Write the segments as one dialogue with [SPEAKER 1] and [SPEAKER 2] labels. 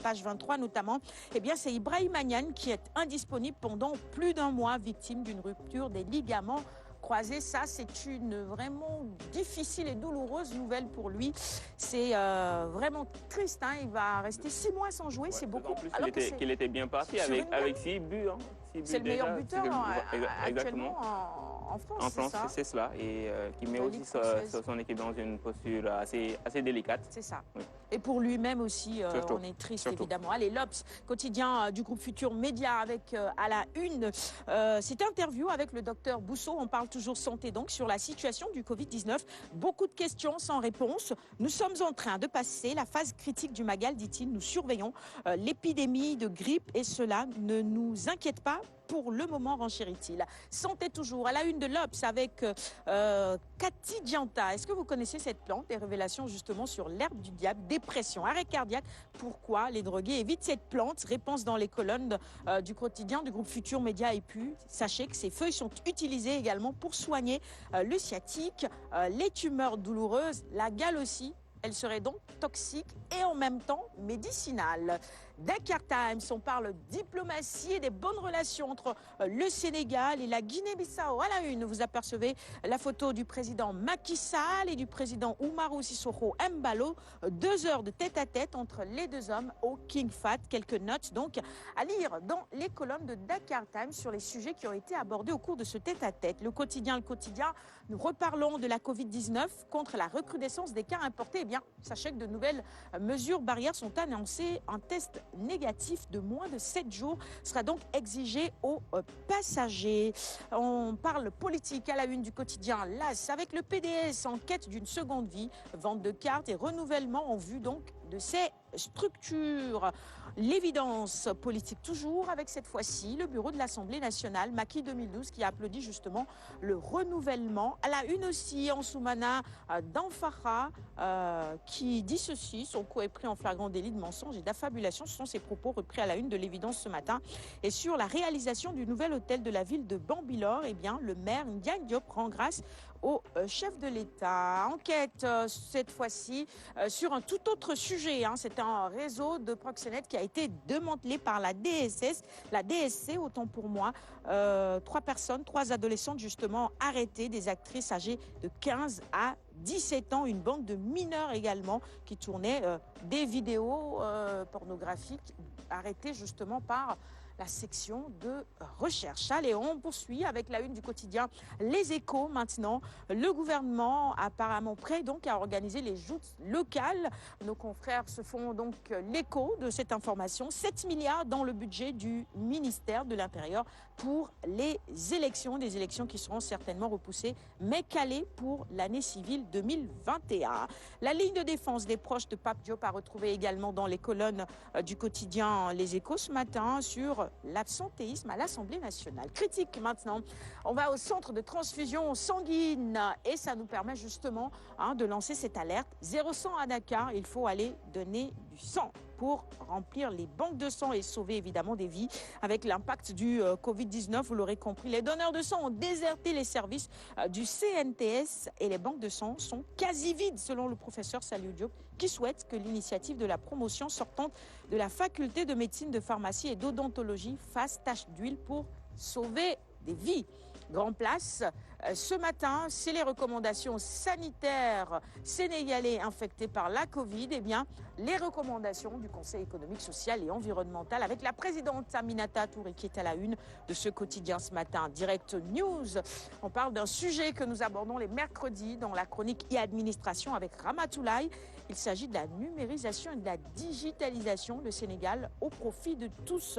[SPEAKER 1] page 23 notamment, eh bien c'est Ibrahim Magnan qui est indisponible pendant plus d'un mois, victime d'une rupture des ligaments croisés. Ça, c'est une vraiment difficile et douloureuse nouvelle pour lui. C'est vraiment triste. Hein. Il va rester 6 mois sans jouer. C'est beaucoup.
[SPEAKER 2] En plus, qu'il était bien parti avec 6 buts. Hein.
[SPEAKER 1] C'est le meilleur buteur actuellement en France.
[SPEAKER 2] En France, c'est cela. Et qui met aussi son équipe dans une posture assez délicate.
[SPEAKER 1] C'est ça. Oui. Et pour lui-même aussi, on est triste évidemment. Allez, l'Obs, quotidien du groupe Futur Média avec à la une cette interview avec le docteur Bousso. On parle toujours santé donc sur la situation du Covid-19. Beaucoup de questions sans réponse. Nous sommes en train de passer la phase critique du Magal, dit-il. Nous surveillons l'épidémie de grippe et cela ne nous inquiète pas. Pour le moment, renchérit-il. Santé toujours, à la une de l'Obs avec Cathy Dianta. Est-ce que vous connaissez cette plante? Des révélations justement sur l'herbe du diable, dépression, arrêt cardiaque. Pourquoi les drogués évitent cette plante? Réponse dans les colonnes du quotidien du groupe Futur Média. Et puis, sachez que ces feuilles sont utilisées également pour soigner le sciatique, les tumeurs douloureuses, la gale aussi. Elle serait donc toxique et en même temps médicinale. Dakar Times, on parle diplomatie et des bonnes relations entre le Sénégal et la Guinée-Bissau. À la une, vous apercevez la photo du président Macky Sall et du président Umaru Sissoco Embalo. 2 heures de tête-à-tête entre les deux hommes au King Fahd. Quelques notes donc à lire dans les colonnes de Dakar Times sur les sujets qui ont été abordés au cours de ce tête-à-tête. Le quotidien, nous reparlons de la Covid-19 contre la recrudescence des cas importés. Eh bien, sachez que de nouvelles mesures barrières sont annoncées. Un test négatif de moins de 7 jours sera donc exigé aux passagers. On parle politique à la une du quotidien LAS avec le PDS en quête d'une seconde vie, vente de cartes et renouvellement en vue donc de ces structures. L'évidence politique toujours avec cette fois-ci le bureau de l'Assemblée nationale, Macky 2012 qui applaudit justement le renouvellement. À la une aussi en Soumana d'Anfara qui dit ceci, son co est pris en flagrant délit de mensonge et d'affabulation. Ce sont ses propos repris à la une de l'évidence ce matin. Et sur la réalisation du nouvel hôtel de la ville de Bambilor, eh bien le maire Ndiaye Diop rend grâce au chef de l'État. Enquête cette fois-ci sur un tout autre sujet. Hein. C'est un réseau de proxénètes qui a été démantelé par la DSS, la DSC autant pour moi. 3 personnes, 3 adolescentes justement arrêtées, des actrices âgées de 15 à 17 ans, une bande de mineurs également qui tournaient des vidéos pornographiques arrêtées justement par la section de recherche. Allez, on poursuit avec la une du quotidien Les Échos maintenant. Le gouvernement apparemment prêt donc à organiser les joutes locales. Nos confrères se font donc l'écho de cette information. 7 milliards dans le budget du ministère de l'Intérieur pour les élections. Des élections qui seront certainement repoussées mais calées pour l'année civile 2021. La ligne de défense des proches de Pape Diop a retrouvé également dans les colonnes du quotidien Les Échos ce matin sur l'absentéisme à l'Assemblée nationale. Critique maintenant. On va au centre de transfusion sanguine et ça nous permet justement de lancer cette alerte. 0 à Dakar, il faut aller donner du sang pour remplir les banques de sang et sauver évidemment des vies. Avec l'impact du Covid-19, vous l'aurez compris, les donneurs de sang ont déserté les services du CNTS et les banques de sang sont quasi vides selon le professeur Saliou Diop qui souhaite que l'initiative de la promotion sortante de la faculté de médecine, de pharmacie et d'odontologie fasse tache d'huile pour sauver des vies. Grand Place, ce matin, c'est les recommandations sanitaires sénégalais infectés par la Covid. Eh bien, les recommandations du Conseil économique, social et environnemental avec la présidente Aminata Touré qui est à la une de ce quotidien ce matin. Direct News, on parle d'un sujet que nous abordons les mercredis dans la chronique e-administration avec Ramatoulaye. Il s'agit de la numérisation et de la digitalisation du Sénégal au profit de tous.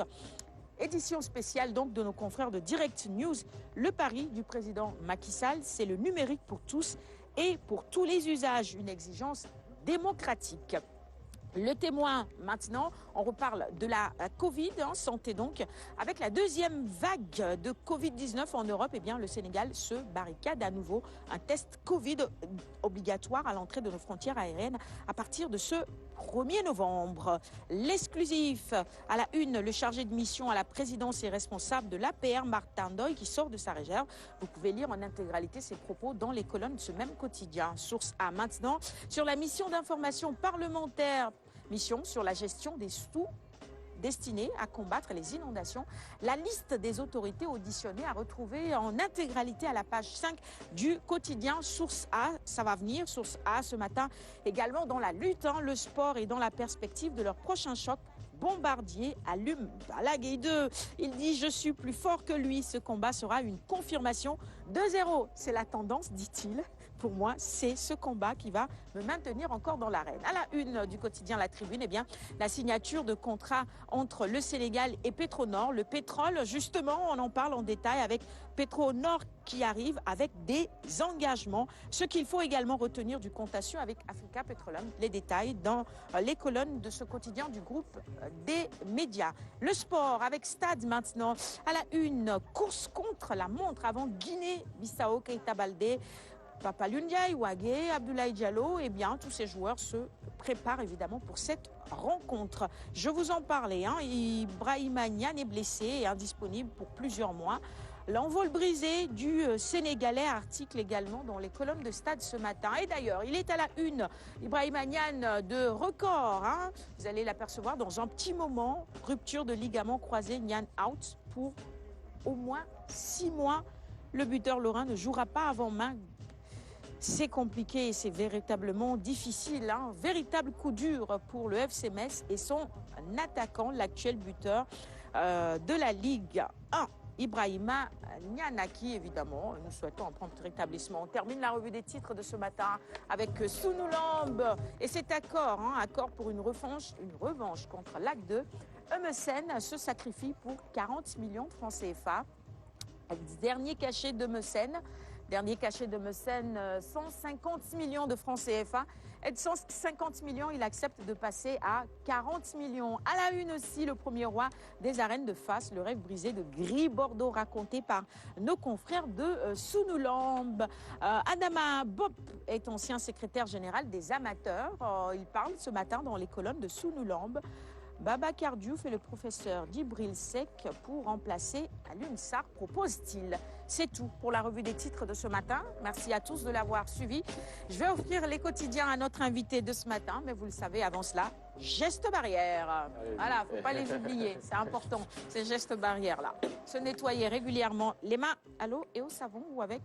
[SPEAKER 1] Édition spéciale donc de nos confrères de Direct News. Le pari du président Macky Sall, c'est le numérique pour tous et pour tous les usages. Une exigence démocratique. Le Témoin, maintenant, on reparle de la Covid, santé donc. Avec la deuxième vague de Covid-19 en Europe, eh bien, le Sénégal se barricade à nouveau. Un test Covid obligatoire à l'entrée de nos frontières aériennes à partir de ce 1er novembre. L'exclusif à la une, le chargé de mission à la présidence et responsable de l'APR, Martin Doy, qui sort de sa réserve. Vous pouvez lire en intégralité ses propos dans les colonnes de ce même quotidien. Source A maintenant, sur la mission d'information parlementaire mission sur la gestion des sous destinés à combattre les inondations. La liste des autorités auditionnées à retrouver en intégralité à la page 5 du quotidien Source A. Ça va venir, Source A, ce matin, également dans la lutte, le sport et dans la perspective de leur prochain choc. Bombardier allume Balaguer 2. Il dit « Je suis plus fort que lui ». Ce combat sera une confirmation. 2-0, c'est la tendance, dit-il. Pour moi, c'est ce combat qui va me maintenir encore dans l'arène. À la une du quotidien La Tribune, eh bien, la signature de contrat entre le Sénégal et Petronor. Le pétrole, justement, on en parle en détail avec Petronor qui arrive avec des engagements. Ce qu'il faut également retenir du contentieux avec Africa Petroleum. Les détails dans les colonnes de ce quotidien du groupe des médias. Le sport avec Stade maintenant. À la une, course contre la montre avant Guinée-Bissau, Keita Baldé. Papa Ndiaye, Wagué, Abdoulaye Diallo, eh bien, tous ces joueurs se préparent évidemment pour cette rencontre. Je vous en parlais, Ibrahima Niane est blessé et indisponible pour plusieurs mois. L'envol brisé du Sénégalais, article également dans les colonnes de Stade ce matin. Et d'ailleurs, il est à la une, Ibrahima Niane de record. Vous allez l'apercevoir dans un petit moment. Rupture de ligament croisé, Niane out pour au moins 6 mois. Le buteur lorrain ne jouera pas avant main. C'est compliqué et c'est véritablement difficile. Véritable coup dur pour le FC Metz et son attaquant, l'actuel buteur de la Ligue 1. Ibrahima Niane, évidemment, nous souhaitons un prompt rétablissement. On termine la revue des titres de ce matin avec Sunoulambe et cet accord, accord pour une revanche contre l'AC2. Eumeu Sène se sacrifie pour 40 millions de francs CFA. Dernier cachet d'Eumeu Sène. 150 millions de francs CFA. Et de 150 millions, il accepte de passer à 40 millions. À la une aussi, le premier roi des arènes de Fass, le rêve brisé de Gris Bordeaux, raconté par nos confrères de Sunoulambe. Adama Bop est ancien secrétaire général des amateurs. Il parle ce matin dans les colonnes de Sunoulambe. Babacar Diouf et le professeur Djibril Seck pour remplacer Alioune Sarr, propose-t-il. C'est tout pour la revue des titres de ce matin. Merci à tous de l'avoir suivi. Je vais offrir les quotidiens à notre invité de ce matin, mais vous le savez, avant cela, gestes barrières. Voilà, il ne faut pas les oublier, c'est important, ces gestes barrières-là. Se nettoyer régulièrement les mains à l'eau et au savon ou avec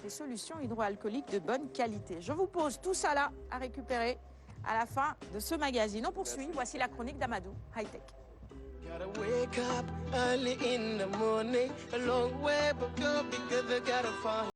[SPEAKER 1] des solutions hydroalcooliques de bonne qualité. Je vous pose tout ça là à récupérer à la fin de ce magazine. On poursuit. Voici la chronique d'Amadou Hightech. Gotta wake up early in the morning, a long way, but girl, because I gotta find